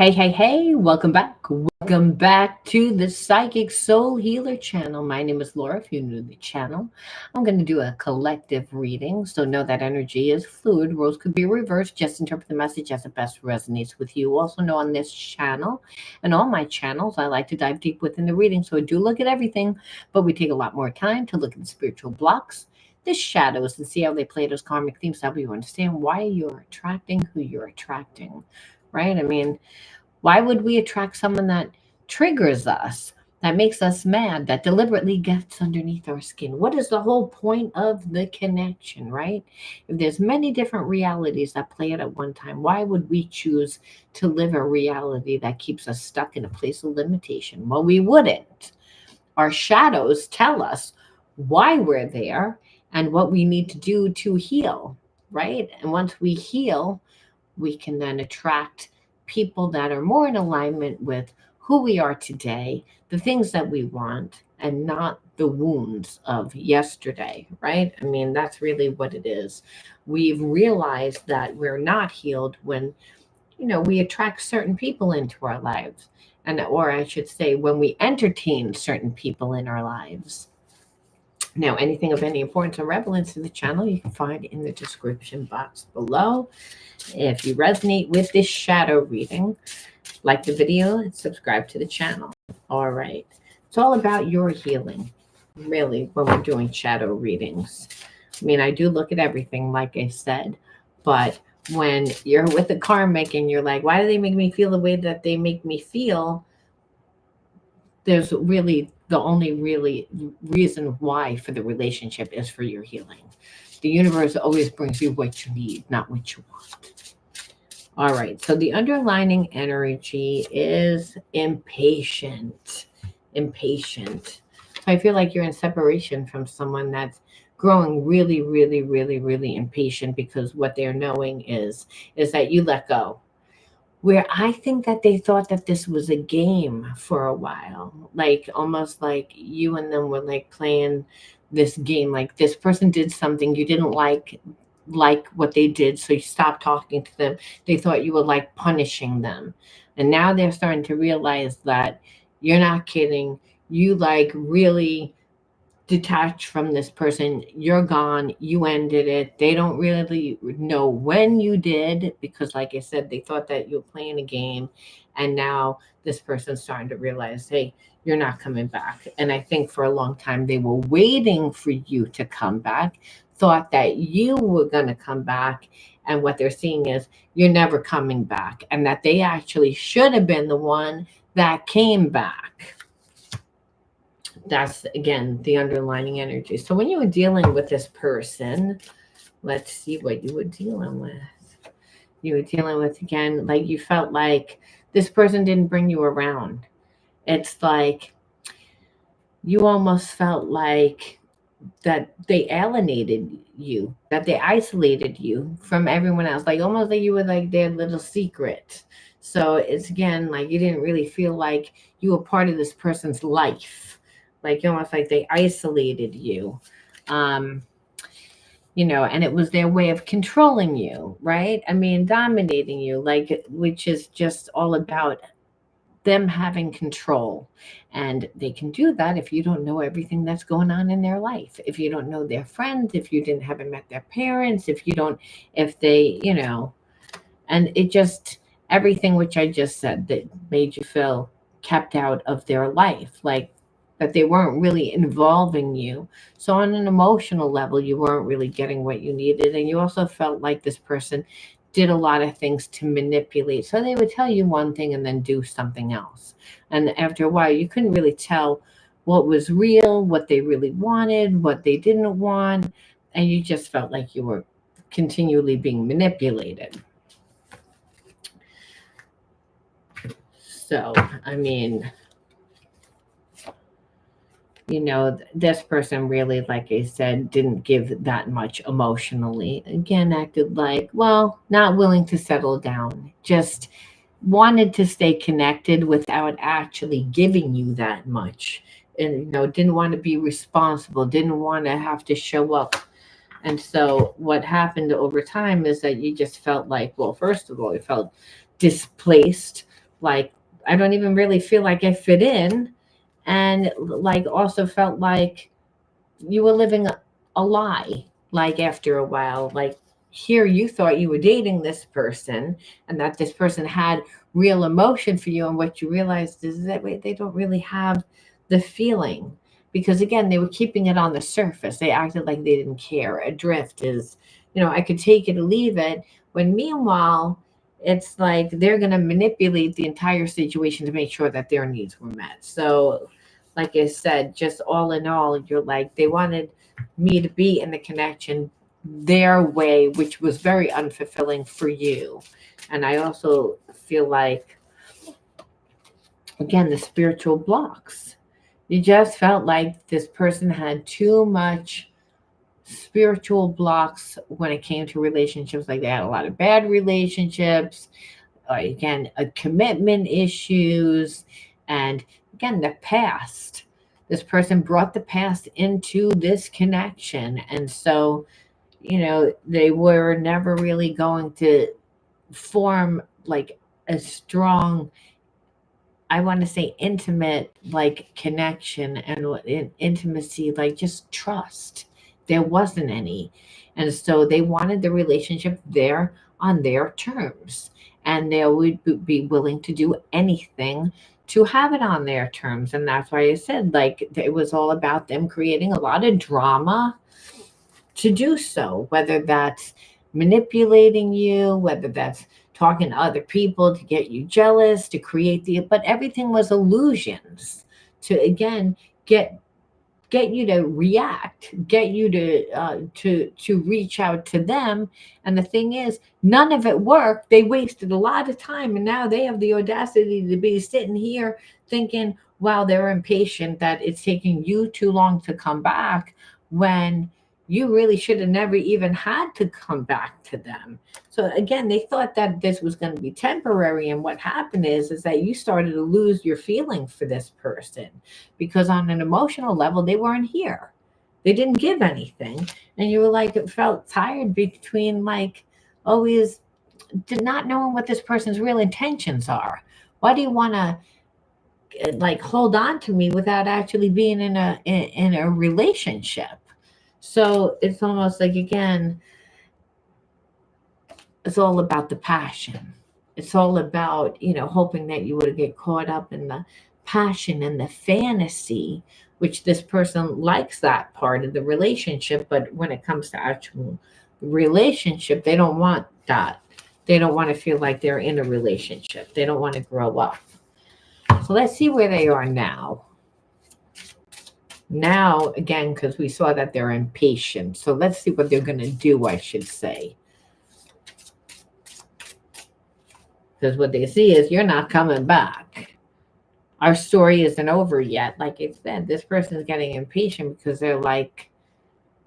Hey, welcome back. Welcome back to the Psychic Soul Healer channel. My name is Laura. If you're new to the channel, I'm going to do a collective reading. So know that energy is fluid. Roles could be reversed. Just interpret the message as it best resonates with you. Also know on this channel and all my channels, I like to dive deep within the reading. So I do look at everything, but we take a lot more time to look at the spiritual blocks, the shadows, and see how they play those karmic themes. That way you understand why you're attracting who you're attracting, right? I mean, why would we attract someone that triggers us, that makes us mad, that deliberately gets underneath our skin? What is the whole point of the connection, right? If there's many different realities that play out at one time, why would we choose to live a reality that keeps us stuck in a place of limitation? Well, we wouldn't. Our shadows tell us why we're there and what we need to do to heal, right? And once we heal, we can then attract people that are more in alignment with who we are today, the things that we want, and not the wounds of yesterday, right? I mean, that's really what it is. We've realized that we're not healed when, we attract certain people into our lives. And, or I should say, when we entertain certain people in our lives. Now, anything of any importance or relevance to the channel, you can find in the description box below. If you resonate with this shadow reading, like the video and subscribe to the channel. All right. It's all about your healing, really, when we're doing shadow readings. I mean, I do look at everything, like I said, but when you're with the karmic and you're like, why do they make me feel the way that they make me feel? There's really the only really reason why for the relationship is for your healing. The universe always brings you what you need, not what you want. All right, so the underlining energy is impatient. Impatient. So I feel like you're in separation from someone that's growing really impatient, because what they're knowing is that you let go. Where I think that they thought that this was a game for a while, like almost like you and them were like playing this game. Like this person did something you didn't like what they did, so you stopped talking to them. They thought you were like punishing them, and now they're starting to realize that you're not kidding. You like really detached from this person. You're gone. You ended it. They don't really know when you did, because like I said, they thought that you were playing a game, and now this person's starting to realize, hey, you're not coming back. And I think for a long time they were waiting for you to come back, thought that you were going to come back, and what they're seeing is you're never coming back, and that they actually should have been the one that came back. That's, again, the underlining energy. So when you were dealing with this person, let's see what you were dealing with. You were dealing with, again, like you felt like this person didn't bring you around. It's like you almost felt like that they alienated you, that they isolated you from everyone else, like almost like you were like their little secret. So it's, again, like you didn't really feel like you were part of this person's life, like almost like they isolated you. um and it was their way of controlling you, right? I mean, dominating you, like, which is just all about them having control. And they can do that if you don't know everything that's going on in their life, if you don't know their friends, if you haven't met their parents, if they, and it just, everything which I just said that made you feel kept out of their life, like that they weren't really involving you. So on an emotional level, you weren't really getting what you needed. And you also felt like this person did a lot of things to manipulate. So they would tell you one thing and then do something else. And after a while, you couldn't really tell what was real, what they really wanted, what they didn't want. And you just felt like you were continually being manipulated. So, I mean, this person really, like I said, didn't give that much emotionally. Again, acted like, well, not willing to settle down, just wanted to stay connected without actually giving you that much. And, didn't want to be responsible, didn't want to have to show up. And so what happened over time is that you just felt like, well, first of all, you felt displaced Like, I don't even really feel like I fit in. And like, also felt like you were living a lie. Like, after a while, like, here you thought you were dating this person and that this person had real emotion for you, and what you realized is that, wait, they don't really have the feeling, because again, they were keeping it on the surface. They acted like they didn't care. Adrift is, I could take it or leave it, when meanwhile it's like they're going to manipulate the entire situation to make sure that their needs were met. So like I said, just all in all, you're like, they wanted me to be in the connection their way, which was very unfulfilling for you. And I also feel like, again, the spiritual blocks. You just felt like this person had too much spiritual blocks when it came to relationships. Like, they had a lot of bad relationships, again, commitment issues, and again, the past. This person brought the past into this connection. And so, they were never really going to form like a strong, I want to say, intimate, like, connection, and intimacy, like just trust. There wasn't any. And so they wanted the relationship there on their terms. And they would be willing to do anything to have it on their terms. And that's why I said, like, it was all about them creating a lot of drama to do so, whether that's manipulating you, whether that's talking to other people to get you jealous, to create but everything was illusions to, again, get you to react, get you to reach out to them. And the thing is, none of it worked. They wasted a lot of time, and now they have the audacity to be sitting here thinking, wow, they're impatient that it's taking you too long to come back, when you really should have never even had to come back to them. So again, they thought that this was going to be temporary, and what happened is that you started to lose your feeling for this person, because on an emotional level, they weren't here. They didn't give anything. And you were like, it felt tired between, like, always not knowing what this person's real intentions are. Why do you want to, like, hold on to me without actually being in a relationship? So it's almost like, again, it's all about the passion. It's all about, hoping that you would get caught up in the passion and the fantasy, which this person likes that part of the relationship. But when it comes to actual relationship, they don't want that. They don't want to feel like they're in a relationship. They don't want to grow up. So let's see where they are now. Now, again, because we saw that they're impatient. So let's see what they're going to do, I should say. Because what they see is, you're not coming back. Our story isn't over yet. Like I said, this person is getting impatient because they're like,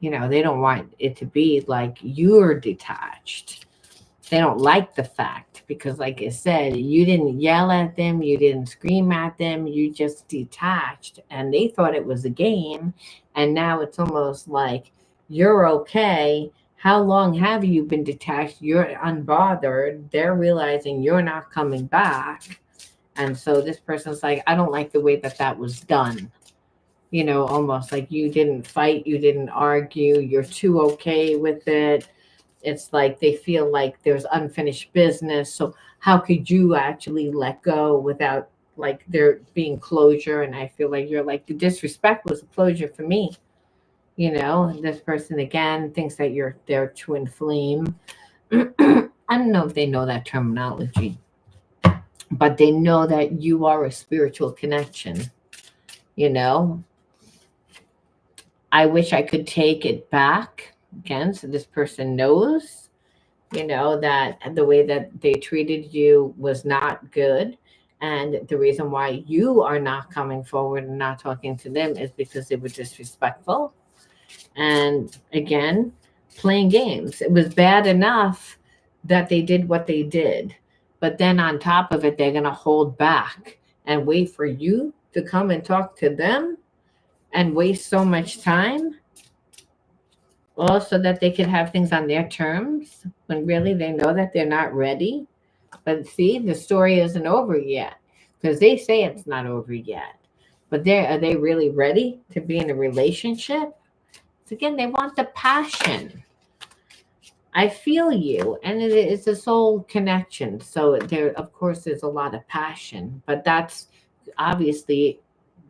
they don't want it to be like you're detached. They don't like the fact, because like I said, you didn't yell at them, you didn't scream at them, you just detached, and they thought it was a game. And now it's almost like, you're okay. How long have you been detached? You're unbothered. They're realizing you're not coming back. And so this person's like, I don't like the way that was done. Almost like you didn't fight, you didn't argue, you're too okay with it. It's like they feel like there's unfinished business. So how could you actually let go without, like, there being closure? And I feel like you're like, the disrespect was a closure for me. This person, again, thinks that you're there to inflame. I don't know if they know that terminology, but they know that you are a spiritual connection. I wish I could take it back again, so this person knows, that the way that they treated you was not good. And the reason why you are not coming forward and not talking to them is because they were disrespectful. And again, playing games. It was bad enough that they did what they did. But then on top of it, they're going to hold back and wait for you to come and talk to them and waste so much time, all so that they could have things on their terms, when really they know that they're not ready. But see, the story isn't over yet because they say it's not over yet. But are they really ready to be in a relationship? So again, they want the passion. I feel you, and it's a soul connection. So there, of course, there's a lot of passion, but that's obviously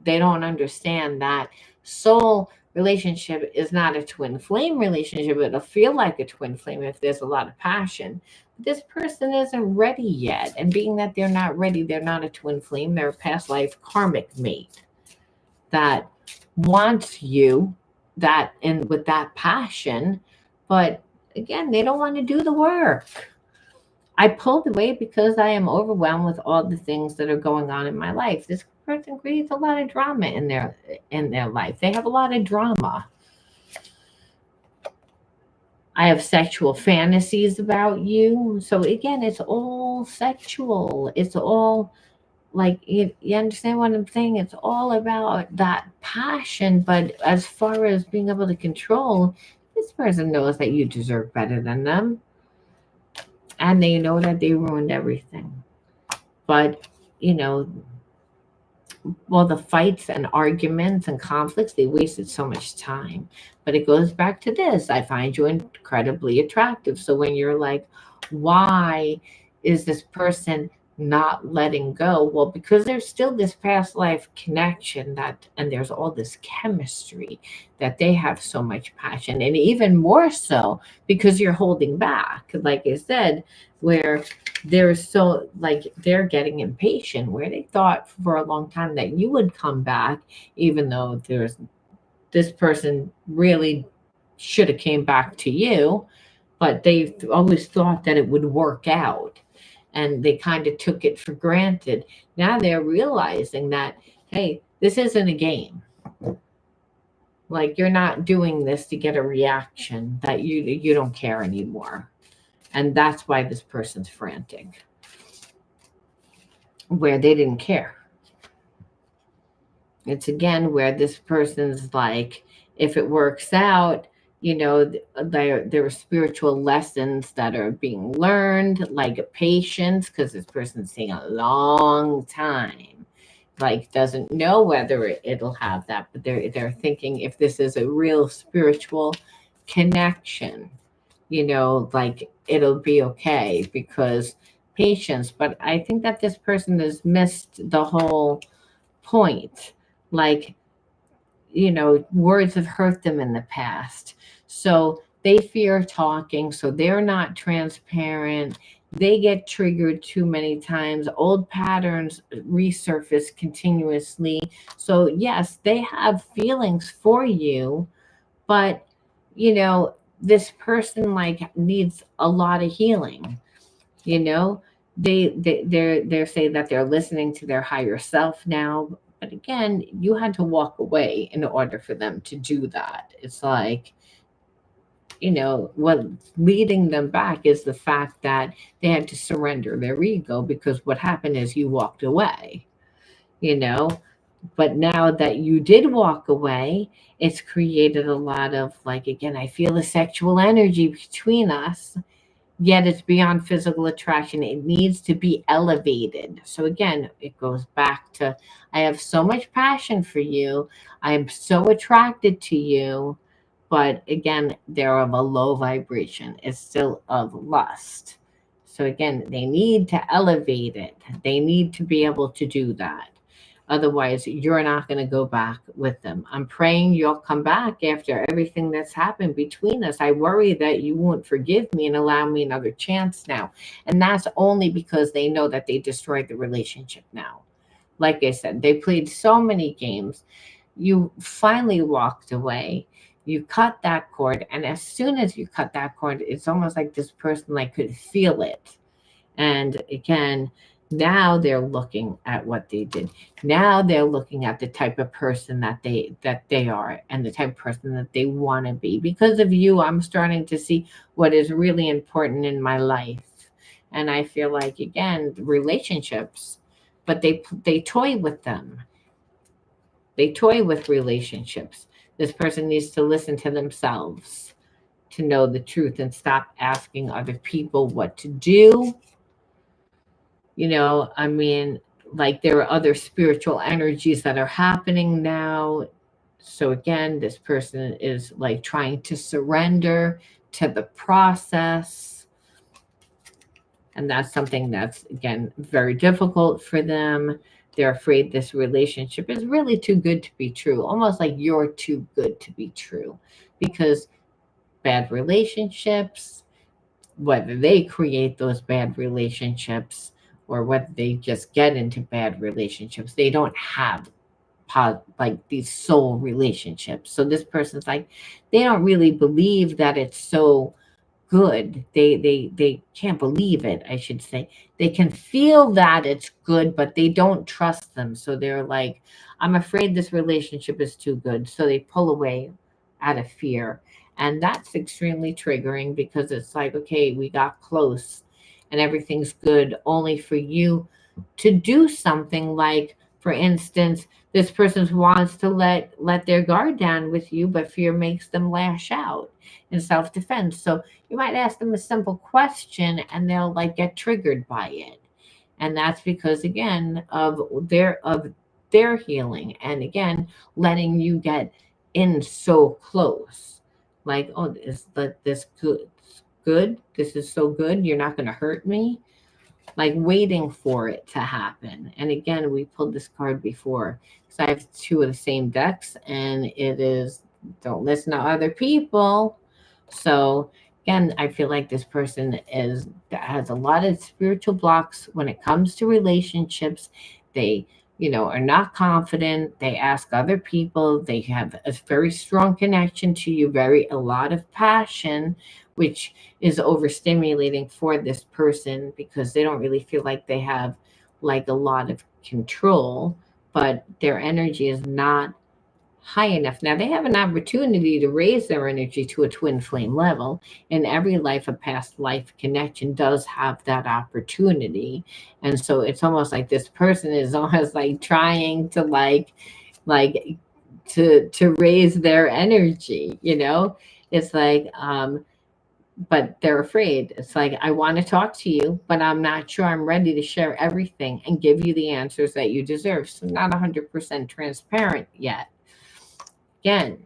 they don't understand that soul relationship is not a twin flame relationship. It'll feel like a twin flame if there's a lot of passion. But this person isn't ready yet, and being that they're not ready, they're not a twin flame. They're a past life karmic mate that wants you that and with that passion, but again, they don't want to do the work. I pulled away because I am overwhelmed with all the things that are going on in my life. This person creates a lot of drama in their life. They have a lot of drama. I have sexual fantasies about you. So again, it's all sexual. It's all like you understand what I'm saying? It's all about that passion. But as far as being able to control, this person knows that you deserve better than them, and they know that they ruined everything. But you know, well, the fights and arguments and conflicts, they wasted so much time. But it goes back to this: I find you incredibly attractive. So when you're like, why is this person not letting go? Well, because there's still this past life connection that, and there's all this chemistry that they have so much passion, and even more so because you're holding back. Like I said, where they're so like they're getting impatient, where they thought for a long time that you would come back, even though there's this person really should have came back to you, but they always thought that it would work out, and they kind of took it for granted. Now they're realizing that, hey, this isn't a game. Like, you're not doing this to get a reaction, that you don't care anymore. And that's why this person's frantic, where they didn't care. It's again where this person's like, if it works out, there are spiritual lessons that are being learned, like patience, because this person's taking a long time. Like, doesn't know whether it'll have that, but they're thinking if this is a real spiritual connection, like it'll be okay because patience. But I think that this person has missed the whole point. Like, words have hurt them in the past. So they fear talking, so they're not transparent. They get triggered too many times. Old patterns resurface continuously. So, yes, they have feelings for you, but, this person like needs a lot of healing. You know, they're saying that they're listening to their higher self now, but again, you had to walk away in order for them to do that. It's like, what's leading them back is the fact that they had to surrender their ego, because what happened is you walked away, you know but now that you did walk away, it's created a lot of, like, again, I feel a sexual energy between us, yet it's beyond physical attraction. It needs to be elevated. So again, it goes back to, I have so much passion for you. I'm so attracted to you. But again, they're of a low vibration. It's still of lust. So again, they need to elevate it. They need to be able to do that. Otherwise, you're not going to go back with them. I'm praying you'll come back after everything that's happened between us. I worry that you won't forgive me and allow me another chance now. And that's only because they know that they destroyed the relationship now. Like I said, they played so many games. You finally walked away. You cut that cord. And as soon as you cut that cord, it's almost like this person like could feel it. And again, now they're looking at what they did. Now they're looking at the type of person that they are, and the type of person that they want to be. Because of you, I'm starting to see what is really important in my life. And I feel like, again, relationships, but they toy with them. They toy with relationships. This person needs to listen to themselves to know the truth and stop asking other people what to do. I mean, like there are other spiritual energies that are happening now. So again, this person is like trying to surrender to the process. And that's something that's, again, very difficult for them. They're afraid this relationship is really too good to be true, almost like you're too good to be true. Because bad relationships, whether they create those bad relationships or whether they just get into bad relationships, they don't have like these soul relationships. So this person's like, they don't really believe that it's so good. They can't believe it, I should say. They can feel that it's good, but they don't trust them. So they're like, I'm afraid this relationship is too good. So they pull away out of fear. And that's extremely triggering because it's like, okay, we got close and everything's good, only for you to do something like, for instance, this person wants to let their guard down with you, but fear makes them lash out in self-defense. So you might ask them a simple question and they'll like get triggered by it. And that's because again of their healing, and again letting you get in so close. Like, oh, is that this good? This is so good. You're not going to hurt me, like waiting for it to happen. And again, we pulled this card before. So I have two of the same decks, and it is don't listen to other people. So again, I feel like this person is has a lot of spiritual blocks when it comes to relationships. They, are not confident. They ask other people. They have a very strong connection to you, very a lot of passion, which is overstimulating for this person because they don't really feel like they have like a lot of control, but their energy is not high enough. Now they have an opportunity to raise their energy to a twin flame level. In every life, a past life connection does have that opportunity. And so it's almost like this person is almost like trying to like to raise their energy. It's like but they're afraid. It's like, I want to talk to you, but I'm not sure I'm ready to share everything and give you the answers that you deserve. So, not 100% transparent yet. Again,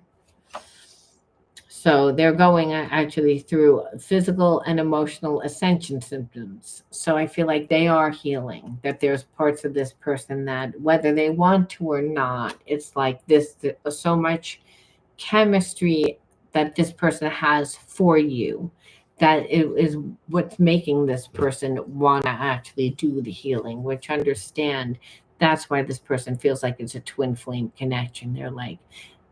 so they're going actually through physical and emotional ascension symptoms. So I feel like they are healing, that there's parts of this person that, whether they want to or not, it's like this so much chemistry that this person has for you, that it is what's making this person want to actually do the healing, which understand that's why this person feels like it's a twin flame connection. They're like,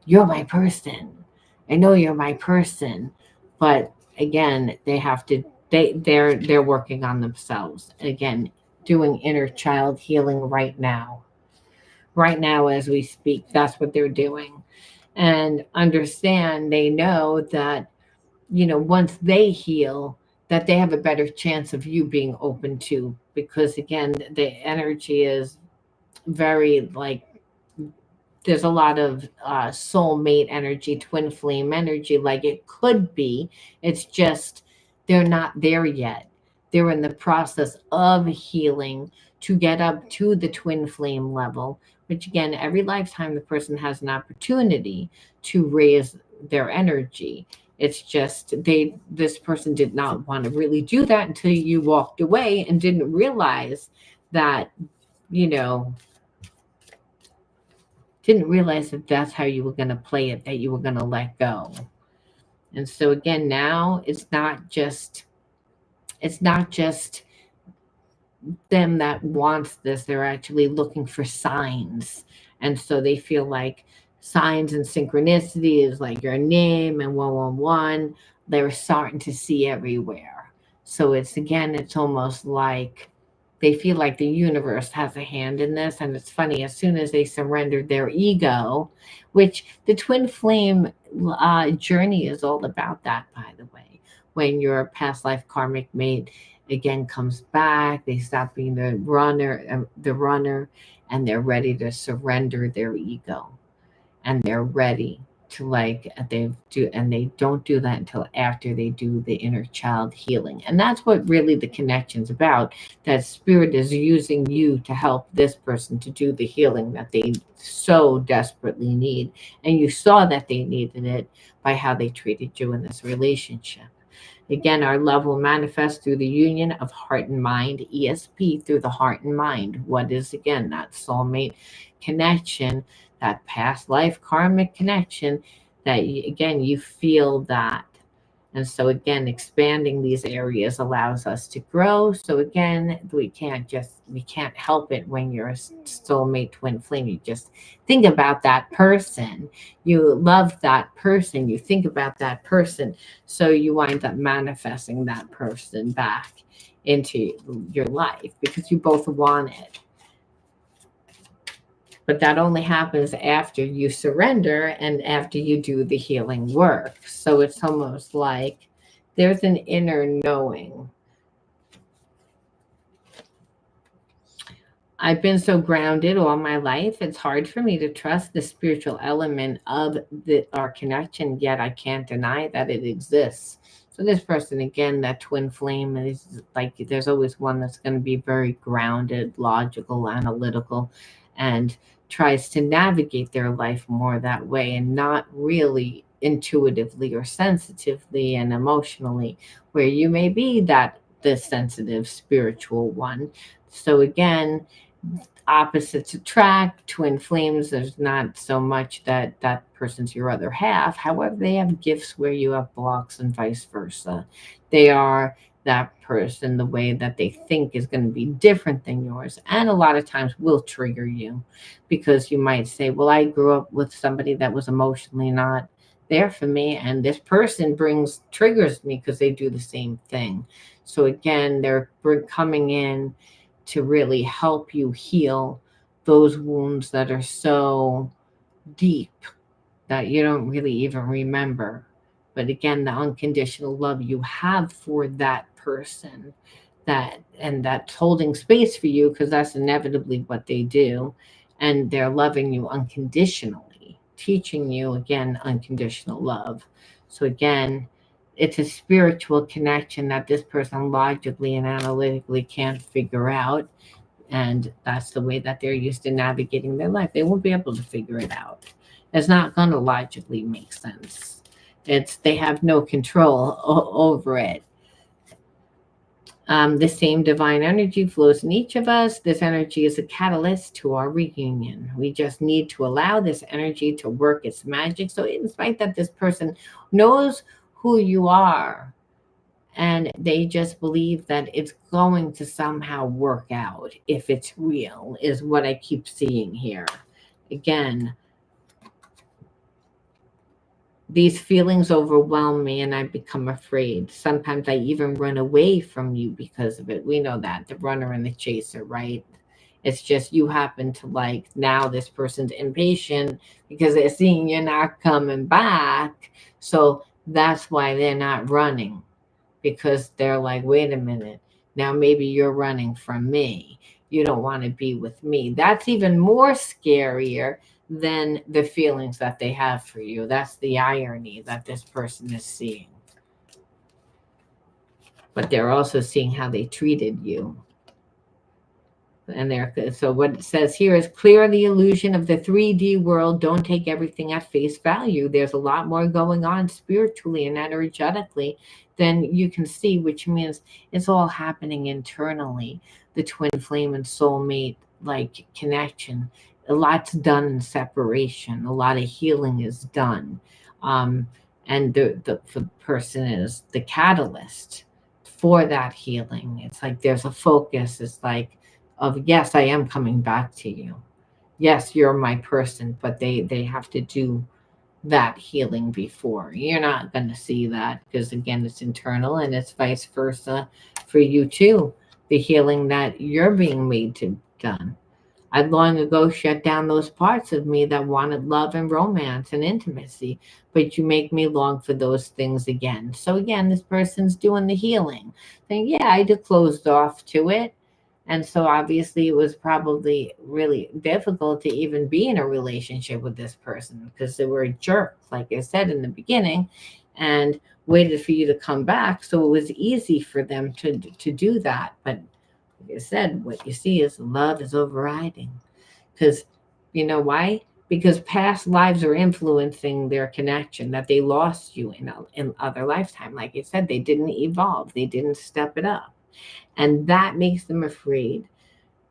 you're my person. I know you're my person. But again, they have to they're working on themselves. Again, doing inner child healing right now. Right now as we speak, that's what they're doing. And understand, they know that, once they heal, that they have a better chance of you being open to, because again, the energy is very like, there's a lot of soulmate energy, twin flame energy, like it could be. It's just they're not there yet. They're in the process of healing to get up to the twin flame level, which again, every lifetime the person has an opportunity to raise their energy. It's just this person did not want to really do that until you walked away and didn't realize that, you know, didn't realize that that's how you were going to play it, that you were going to let go. And so again, now it's not just them that wants this. They're actually looking for signs. And so they feel like signs and synchronicity is like your name and 111, they're starting to see everywhere. So it's almost like they feel like the universe has a hand in this. And it's funny, as soon as they surrendered their ego, which the twin flame journey is all about that, by the way. When your past life karmic mate again comes back, they stop being the runner, and they're ready to surrender their ego, and they're ready to like they don't do that until after they do the inner child healing. And that's what really the connection's about. That spirit is using you to help this person to do the healing that they so desperately need. And you saw that they needed it by how they treated you in this relationship. Again, our love will manifest through the union of heart and mind, ESP, through the heart and mind. What is, again, that soulmate connection, that past life karmic connection, that, again, you feel that. And so, again, expanding these areas allows us to grow. So, again, we can't help it when you're a soulmate twin flame. You just think about that person. You love that person. You think about that person. So you wind up manifesting that person back into your life because you both want it. But that only happens after you surrender and after you do the healing work. So it's almost like there's an inner knowing. I've been so grounded all my life, it's hard for me to trust the spiritual element of our connection, yet I can't deny that it exists. So this person, again, that twin flame, is like there's always one that's going to be very grounded, logical, analytical, and tries to navigate their life more that way and not really intuitively or sensitively and emotionally, where you may be that the sensitive spiritual one. So again, opposites attract, twin flames, there's not so much that that person's your other half. However, they have gifts where you have blocks and vice versa. They are that person, the way that they think is going to be different than yours. And a lot of times will trigger you because you might say, well, I grew up with somebody that was emotionally not there for me. And this person triggers me because they do the same thing. So again, they're coming in to really help you heal those wounds that are so deep that you don't really even remember. But again, the unconditional love you have for that person, that's holding space for you because that's inevitably what they do. And they're loving you unconditionally, teaching you again unconditional love. So again, it's a spiritual connection that this person logically and analytically can't figure out, and that's the way that they're used to navigating their life. They won't be able to figure it out. It's not going to logically make sense. They have no control over it. The same divine energy flows in each of us. This energy is a catalyst to our reunion. We just need to allow this energy to work its magic. So, in spite that this person knows who you are, and they just believe that it's going to somehow work out if it's real, is what I keep seeing here. Again, these feelings overwhelm me and I become afraid. Sometimes I even run away from you because of it. We know that, the runner and the chaser, right? It's just you happen to like, now this person's impatient because they're seeing you're not coming back. So that's why they're not running, because they're like, wait a minute, now maybe you're running from me. You don't want to be with me. That's even more scarier than the feelings that they have for you. That's the irony that this person is seeing. But they're also seeing how they treated you. And so what it says here is, clear the illusion of the 3D world. Don't take everything at face value. There's a lot more going on spiritually and energetically than you can see, which means it's all happening internally. The twin flame and soulmate like connection. A lot's done in separation. A lot of healing is done. And the person is the catalyst for that healing. It's like there's a focus. It's like, of yes, I am coming back to you. Yes, you're my person, but they have to do that healing before. You're not going to see that because again, it's internal, and it's vice versa for you too. The healing that you're being made to done. I long ago shut down those parts of me that wanted love and romance and intimacy, but you make me long for those things again. So again, this person's doing the healing. Saying, yeah, I just closed off to it. And so obviously it was probably really difficult to even be in a relationship with this person because they were a jerk, like I said in the beginning, and waited for you to come back. So it was easy for them to do that. But like I said, what you see is love is overriding. Because you know why? Because past lives are influencing their connection, that they lost you in other lifetime. Like I said, they didn't evolve, they didn't step it up. And that makes them afraid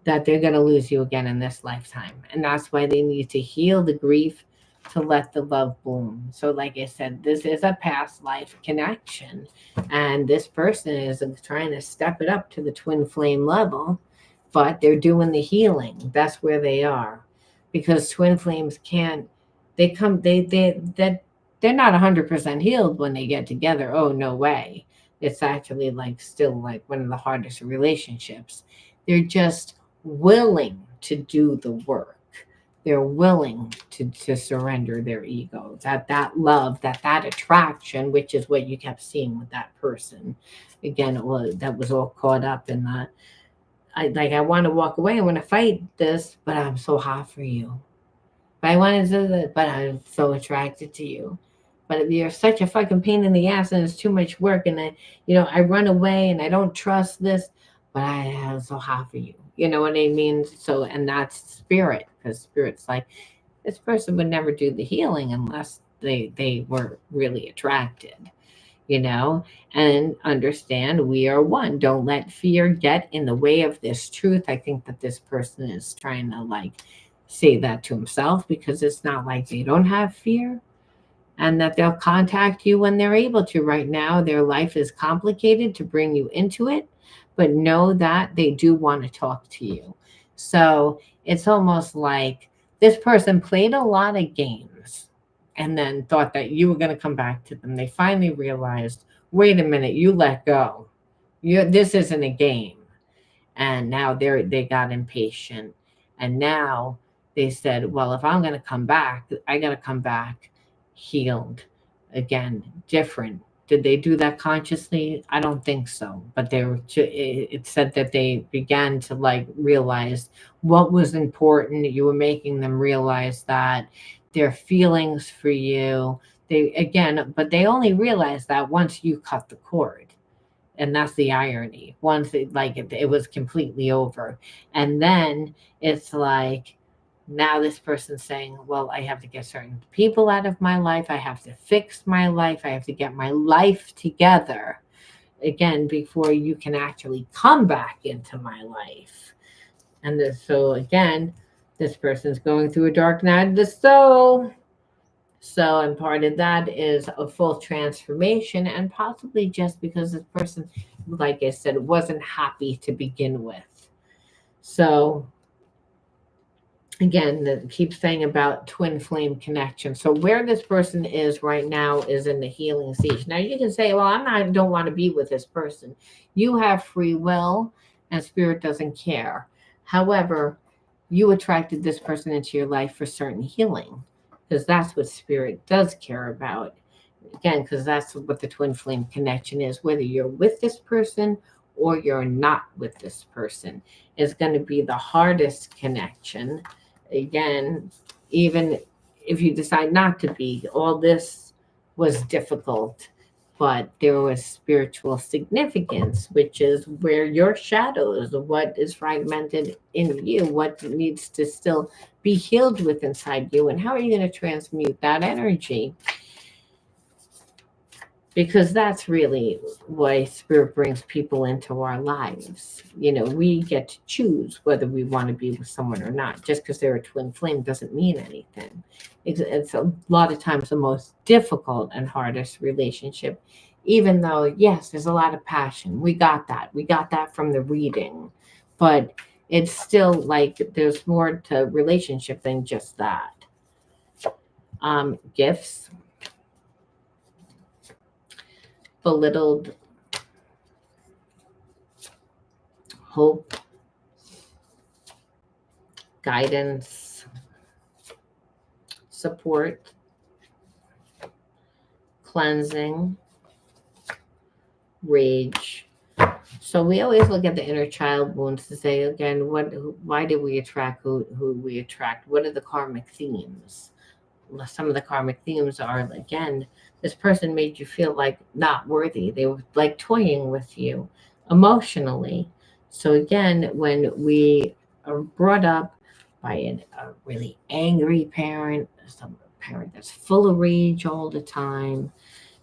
that they're going to lose you again in this lifetime. And that's why they need to heal the grief to let the love bloom. So, like I said, this is a past life connection. And this person is trying to step it up to the twin flame level, but they're doing the healing. That's where they are. Because twin flames can't, they come, that they're not 100% healed when they get together. Oh, no way. It's actually like still like one of the hardest relationships. They're just willing to do the work. They're willing to surrender their ego, that love, that attraction, which is what you kept seeing with that person. Again, that was all caught up in the, I want to walk away, I want to fight this, but I'm so hot for you. But I wanted to, but I'm so attracted to you. But you're such a fucking pain in the ass, and it's too much work. And I run away, and I don't trust this. But I am so hot for you. You know what I mean? So, and that's spirit, because spirit's like, this person would never do the healing unless they were really attracted. You know, and understand we are one. Don't let fear get in the way of this truth. I think that this person is trying to like say that to himself, because it's not like they don't have fear, and that they'll contact you when they're able to. Right now, their life is complicated to bring you into it, but know that they do want to talk to you. So it's almost like this person played a lot of games and then thought that you were going to come back to them. They finally realized, wait a minute, you let go. This isn't a game. And now they got impatient, and now they said, well, if I'm going to come back, I got to come back healed again, different. Did they do that consciously? I don't think so, but it said that they began to like realize what was important. You were making them realize that their feelings for you, they again, but they only realized that once you cut the cord. And that's the irony. Once it was completely over, and then it's like, now this person's saying, well, I have to get certain people out of my life, I have to fix my life, I have to get my life together again before you can actually come back into my life. And so again, this person's going through a dark night of the soul. So, and part of that is a full transformation, and possibly just because this person, like I said, wasn't happy to begin with. So, again, that keeps saying about twin flame connection. So, where this person is right now is in the healing stage. Now, you can say, well, don't want to be with this person. You have free will, and spirit doesn't care. However, you attracted this person into your life for certain healing, because that's what spirit does care about. Again, because that's what the twin flame connection is. Whether you're with this person or you're not with this person is going to be the hardest connection. Again, even if you decide not to be, all this was difficult, but there was spiritual significance, which is where your shadows, what is fragmented in you, what needs to still be healed with inside you, and how are you going to transmute that energy? Because that's really why spirit brings people into our lives. We get to choose whether we want to be with someone or not. Just because they're a twin flame doesn't mean anything. It's a lot of times the most difficult and hardest relationship, even though, yes, there's a lot of passion. We got that from the reading, but it's still like there's more to relationship than just that. Gifts, belittled, hope, guidance, support, cleansing, rage. So So we always look at the inner child wounds to say again, why did we attract who we attract? What are the karmic themes? Some of the karmic themes are, again, this person made you feel like not worthy. They were like toying with you emotionally. So again, when we are brought up by a really angry parent, some parent that's full of rage all the time,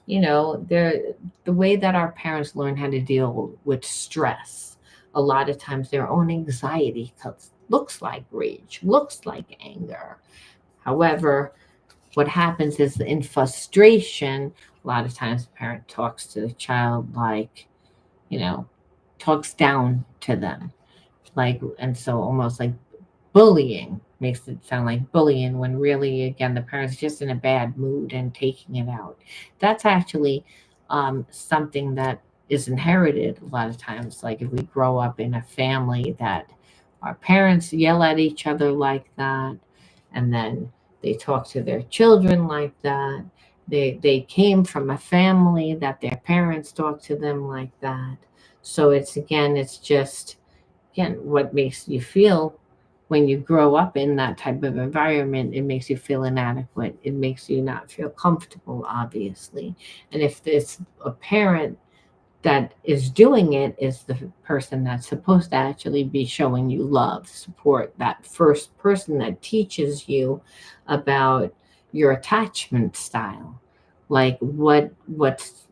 they're the way that our parents learn how to deal with stress. A lot of times their own anxiety looks like rage, looks like anger. However, what happens is in frustration, a lot of times the parent talks to the child like, you know, talks down to them. And so almost like bullying makes it sound like bullying when really, again, the parent's just in a bad mood and taking it out. That's actually something that is inherited a lot of times. Like if we grow up in a family that our parents yell at each other like that, and then they talk to their children like that. They came from a family that their parents talk to them like that. So it's just again what makes you feel when you grow up in that type of environment. It makes you feel inadequate, it makes you not feel comfortable, obviously. And if it's a parent that is doing it is the person that's supposed to actually be showing you love, support, that first person that teaches you about your attachment style, like what's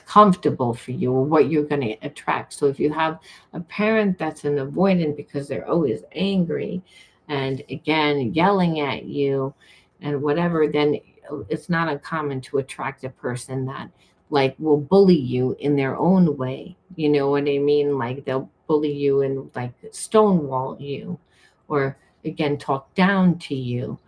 comfortable for you or what you're going to attract. So if you have a parent that's an avoidant because they're always angry and again yelling at you and whatever, then it's not uncommon to attract a person that like will bully you in their own way. You know what I mean? Like they'll bully you and like stonewall you or again talk down to you.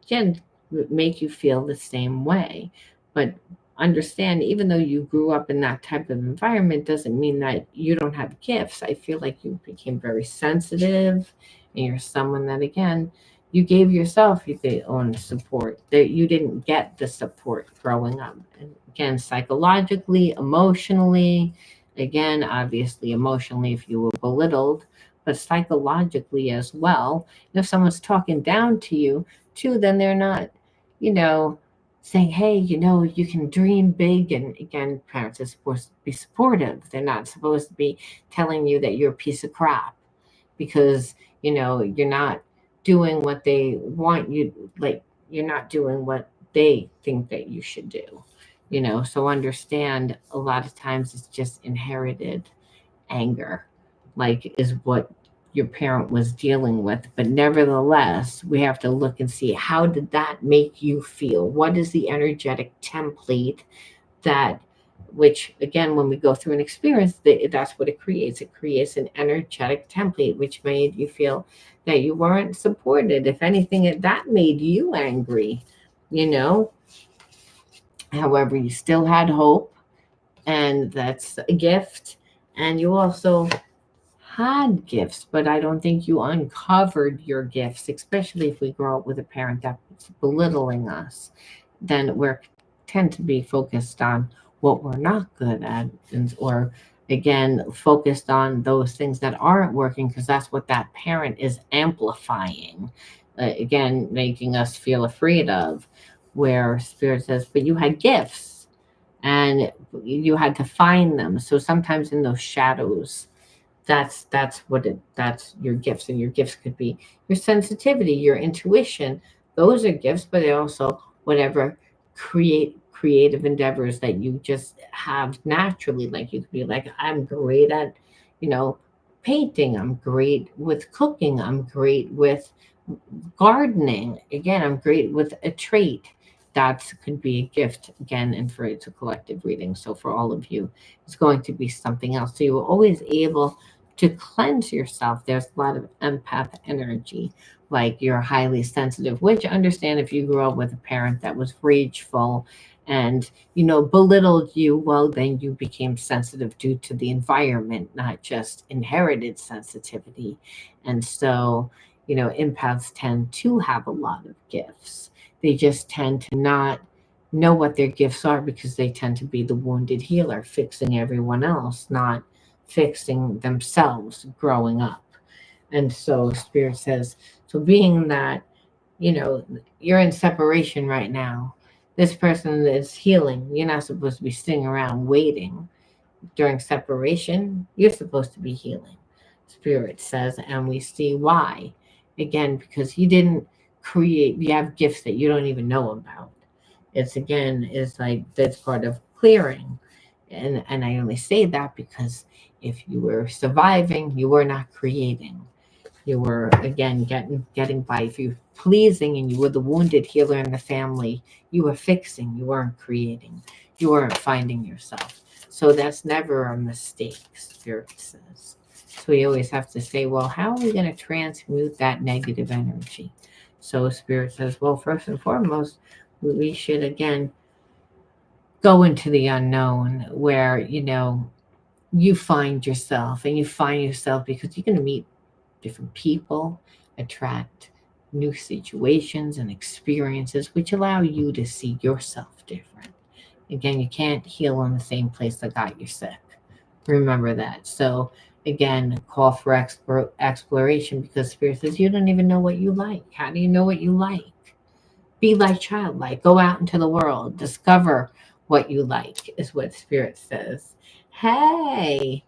Again, make you feel the same way. But understand, even though you grew up in that type of environment, doesn't mean that you don't have gifts. I feel like you became very sensitive and you're someone that, again, you gave yourself the own support, that you didn't get the support growing up. And again, psychologically, emotionally, again, obviously, emotionally, if you were belittled, but psychologically as well. If someone's talking down to you, too, then they're not, you know, saying, hey, you can dream big. And again, parents are supposed to be supportive. They're not supposed to be telling you that you're a piece of crap because, you're not doing what they want you, like, you're not doing what they think that you should do. So understand a lot of times it's just inherited anger, like is what your parent was dealing with. But nevertheless, we have to look and see, how did that make you feel? What is the energetic template that, which again, when we go through an experience, that's what it creates. It creates an energetic template which made you feel that you weren't supported. If anything, that made you angry. you know However, you still had hope, and that's a gift. And you also had gifts, but I don't think you uncovered your gifts, especially if we grow up with a parent that's belittling us. Then we're tend to be focused on what we're not good at, or again, focused on those things that aren't working because that's what that parent is amplifying. Again, making us feel afraid of, where spirit says, but you had gifts and you had to find them. So sometimes in those shadows, that's your gifts. And your gifts could be your sensitivity, your intuition. Those are gifts, but they also whatever creative endeavors that you just have naturally. Like you could be like, I'm great at you know painting, I'm great with cooking, I'm great with gardening. Again, I'm great with a trait. That could be a gift again, and for it's a collective reading. So for all of you, it's going to be something else. So you're always able to cleanse yourself. There's a lot of empath energy, like you're highly sensitive, which understand if you grew up with a parent that was rageful and belittled you, well, then you became sensitive due to the environment, not just inherited sensitivity. And so empaths tend to have a lot of gifts. They just tend to not know what their gifts are because they tend to be the wounded healer, fixing everyone else, not fixing themselves growing up. And so Spirit says, so being that, you're in separation right now, this person is healing. You're not supposed to be sitting around waiting during separation. You're supposed to be healing, Spirit says. And we see why. Again, because you didn't create, you have gifts that you don't even know about. It's like that's part of clearing. And I only say that because if you were surviving, you were not creating. You were again getting by. If you were pleasing and you were the wounded healer in the family, you were fixing, you weren't creating, you weren't finding yourself. So that's never a mistake, Spirit says. So we always have to say, well, how are we going to transmute that negative energy? So Spirit says, well, first and foremost, we should again go into the unknown where, you find yourself, and you find yourself because you're going to meet different people, attract new situations and experiences, which allow you to see yourself different. Again, you can't heal in the same place that got you sick. Remember that. So, again, call for exploration because Spirit says you don't even know what you like. How do you know what you like? Be like childlike. Go out into the world. Discover what you like, is what Spirit says. Hey,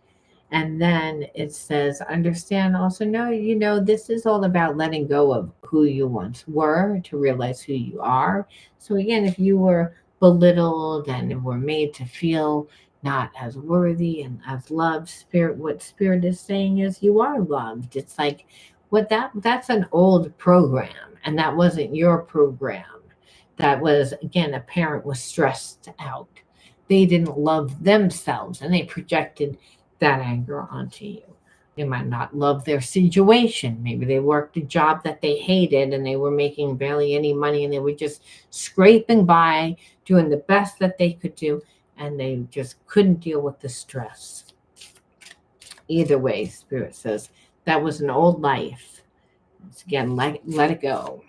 and then it says, understand also, no, this is all about letting go of who you once were to realize who you are. So, again, if you were belittled and were made to feel not as worthy and as loved, what Spirit is saying is you are loved. It's like that's an old program, and that wasn't your program. That was, again, a parent was stressed out. They didn't love themselves and they projected that anger onto you. They might not love their situation. Maybe they worked a job that they hated and they were making barely any money and they were just scraping by, doing the best that they could do, and they just couldn't deal with the stress. Either way, Spirit says that was an old life. Once again, let it go.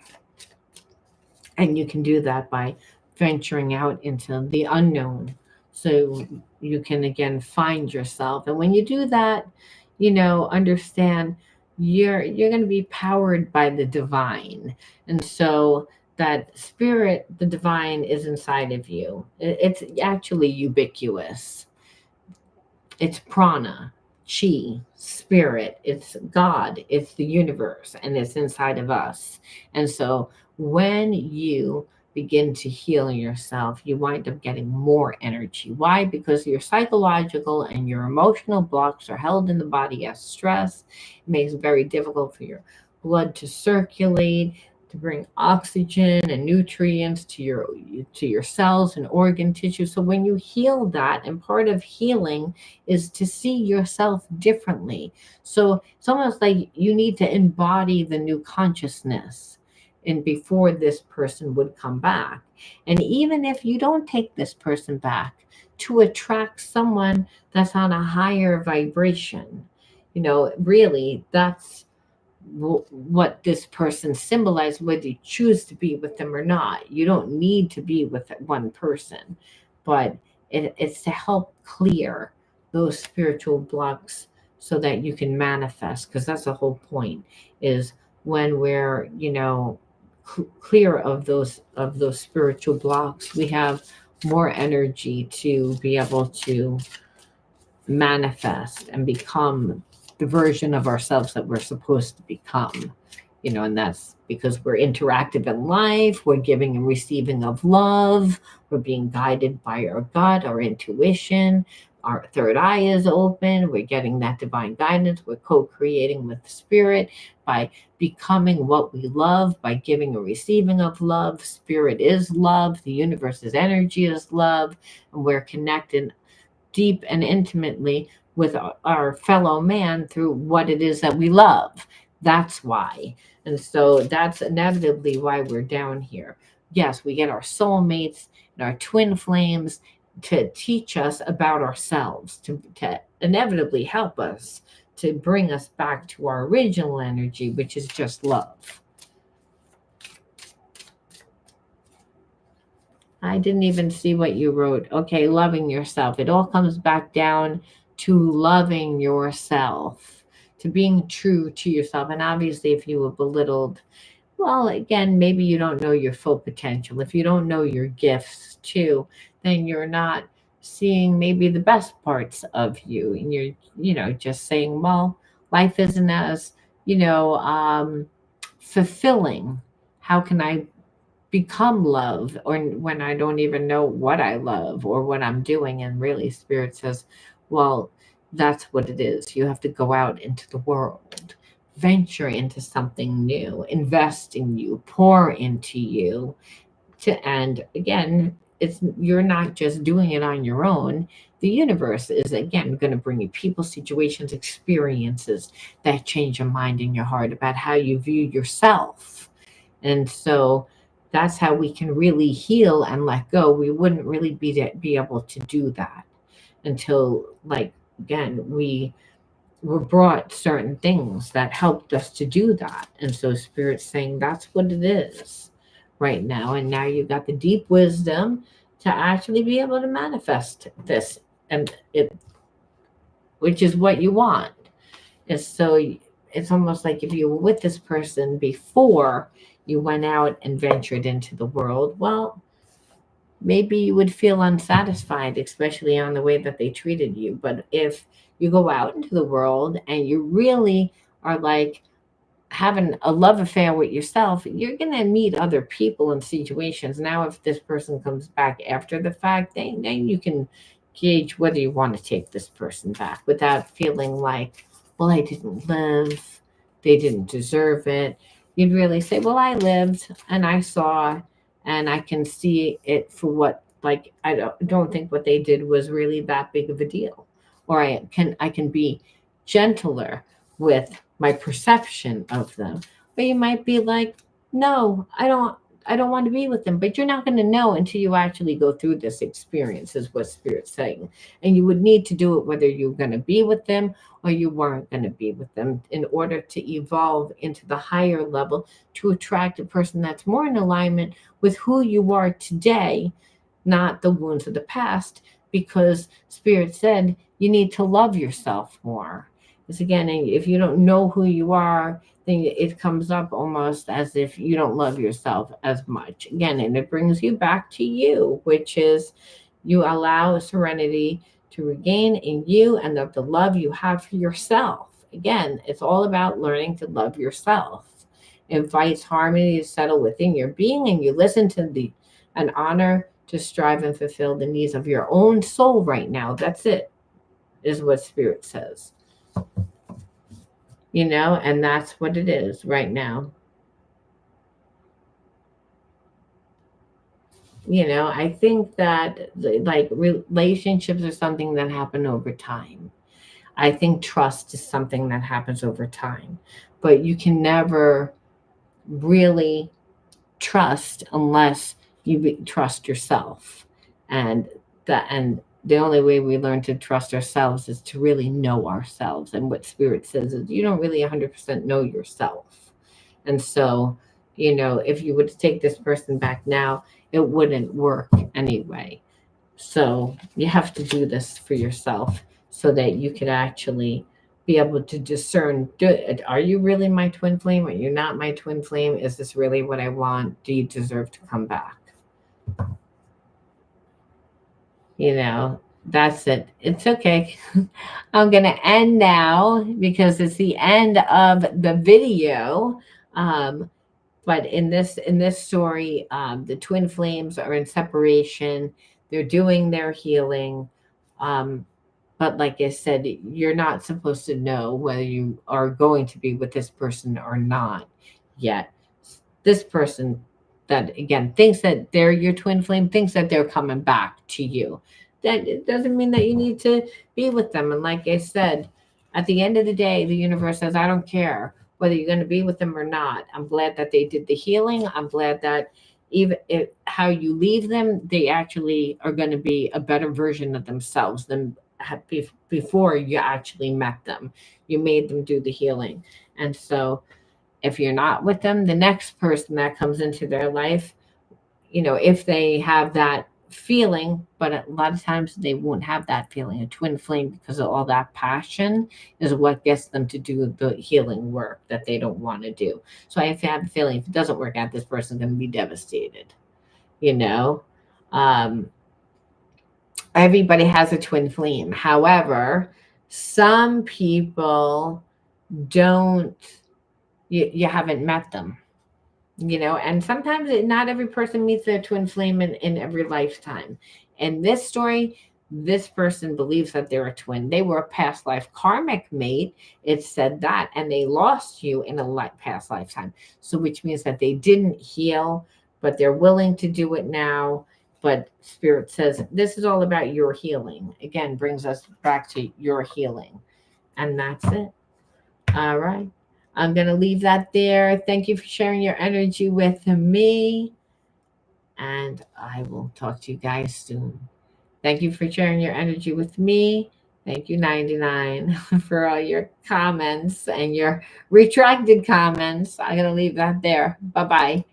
And you can do that by venturing out into the unknown. So you can again find yourself. And when you do that, understand you're going to be powered by the divine. And so that spirit, the divine, is inside of you. It's actually ubiquitous. It's prana, chi, spirit, it's God, it's the universe, and it's inside of us. And so when you begin to heal yourself, you wind up getting more energy. Why? Because your psychological and your emotional blocks are held in the body as stress. It makes it very difficult for your blood to circulate, to bring oxygen and nutrients to your cells and organ tissue. So when you heal that, and part of healing is to see yourself differently. So it's almost like you need to embody the new consciousness and before this person would come back. And even if you don't take this person back, to attract someone that's on a higher vibration, really that's what this person symbolizes, whether you choose to be with them or not. You don't need to be with one person, but it's to help clear those spiritual blocks so that you can manifest, because that's the whole point, is when we're clear of those spiritual blocks, we have more energy to be able to manifest and become the version of ourselves that we're supposed to become. And that's because we're interactive in life, we're giving and receiving of love, we're being guided by our gut, our intuition, our third eye is open, we're getting that divine guidance, we're co-creating with spirit by becoming what we love, by giving and receiving of love. Spirit is love, the universe's energy is love, and we're connected deep and intimately with our fellow man through what it is that we love. That's why. And so that's inevitably why we're down here. Yes, we get our soulmates and our twin flames to teach us about ourselves, to inevitably help us, to bring us back to our original energy, which is just love. I didn't even see what you wrote. Okay, loving yourself. It all comes back down to loving yourself, to being true to yourself. And obviously, if you were belittled, well, again, maybe you don't know your full potential. If you don't know your gifts too, then you're not seeing maybe the best parts of you. And you're, just saying, well, life isn't as, you know, um, fulfilling. How can I become love, or when I don't even know what I love or what I'm doing? And really, Spirit says, well, that's what it is. You have to go out into the world, venture into something new, invest in you, pour into you. And again, you're not just doing it on your own. The universe is again going to bring you people, situations, experiences that change your mind and your heart about how you view yourself. And so that's how we can really heal and let go. We wouldn't really be able to do that until, like, again, we were brought certain things that helped us to do that. And so Spirit's saying that's what it is right now. And now you got the deep wisdom to actually be able to manifest this, and it, which is what you want. And so it's almost like if you were with this person before you went out and ventured into the world, well, maybe you would feel unsatisfied, especially on the way that they treated you. But if you go out into the world and you really are like having a love affair with yourself, you're going to meet other people and situations. Now, if this person comes back after the fact, then you can gauge whether you want to take this person back without feeling like, well, I didn't live, they didn't deserve it. You'd really say, well, I lived and I saw, and I can see it for what, like, I don't think what they did was really that big of a deal. Or I can be gentler with my perception of them. But you might be like, no, I don't want to be with them. But you're not going to know until you actually go through this experience, is what Spirit's saying. And you would need to do it whether you're going to be with them or you weren't going to be with them, in order to evolve into the higher level, to attract a person that's more in alignment with who you are today, not the wounds of the past. Because Spirit said you need to love yourself more. Because again, if you don't know who you are, then it comes up almost as if you don't love yourself as much. Again, and it brings you back to you, which is you allow serenity to regain in you, and of the love you have for yourself. Again, it's all about learning to love yourself. It invites harmony to settle within your being, and you listen to the an honor to strive and fulfill the needs of your own soul right now. That's it, is what Spirit says. And that's what it is right now. I think that like relationships are something that happen over time. I think trust is something that happens over time, but you can never really trust unless you trust yourself. And the only way we learn to trust ourselves is to really know ourselves. And what Spirit says is you don't really 100% know yourself. And so, if you were to take this person back now, it wouldn't work anyway. So you have to do this for yourself so that you could actually be able to discern, are you really my twin flame? Are you not my twin flame? Is this really what I want? Do you deserve to come back? That's it. It's okay. I'm going to end now because it's the end of the video. Um, but in this story, the twin flames are in separation. They're doing their healing. Um, but like I said, you're not supposed to know whether you are going to be with this person or not yet. This person that again thinks that they're your twin flame thinks that they're coming back to you. That it doesn't mean that you need to be with them. And like I said, at the end of the day, the universe says, I don't care whether you're going to be with them or not. I'm glad that they did the healing. I'm glad that even if how you leave them, they actually are going to be a better version of themselves than before you actually met them. You made them do the healing. And so if you're not with them, the next person that comes into their life, if they have that feeling, but a lot of times they won't have that feeling. A twin flame, because of all that passion, is what gets them to do the healing work that they don't want to do. So I have a feeling if it doesn't work out, this person's going to be devastated. You know, um, everybody has a twin flame. However, some people don't. You haven't met them, and sometimes not every person meets their twin flame in every lifetime. In this story, this person believes that they're a twin. They were a past life karmic mate. It said that, and they lost you in a past lifetime. So which means that they didn't heal, but they're willing to do it now. But spirit says this is all about your healing. Again, brings us back to your healing. And that's it. All right. I'm going to leave that there. Thank you for sharing your energy with me. And I will talk to you guys soon. Thank you for sharing your energy with me. Thank you, 99, for all your comments and your retracted comments. I'm going to leave that there. Bye bye.